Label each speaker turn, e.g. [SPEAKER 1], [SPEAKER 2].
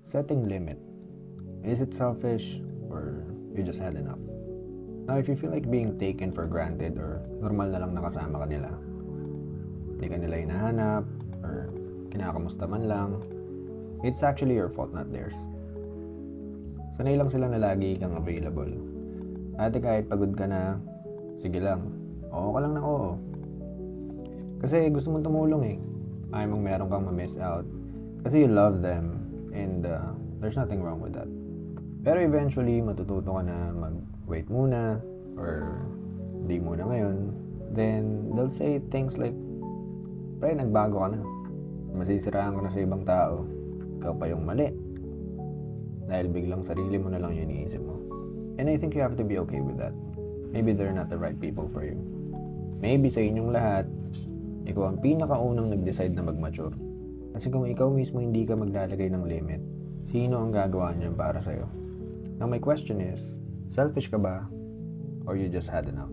[SPEAKER 1] Setting limit. Is it selfish or you just had enough? Now, if you feel like being taken for granted or normal na lang nakasama ka nila, hindi ka nila hinahanap or kinakamusta man lang, it's actually your fault, not theirs. Sanay lang sila na lagi kang available. Ate, kahit pagod ka na, sige lang, oo ka lang na oo. Kasi gusto mong tumulong eh. Ayaw mong meron kang ma-miss out. Kasi you love them and there's nothing wrong with that. Pero eventually, matututo ka na mag-wait muna or di muna ngayon. Then, they'll say things like, pre, nagbago ka na. Masisiraan ka na sa ibang tao. Ikaw pa yung mali. Dahil biglang sarili mo na lang yung iniisip mo. And I think you have to be okay with that. Maybe they're not the right people for you. Maybe sa inyong lahat, ikaw ang pinakaunang nag-decide na mag-mature. Kasi kung ikaw mismo hindi ka maglalagay ng limit, sino ang gagawa niyan para sa'yo? Now my question is, selfish ka ba or you just had enough?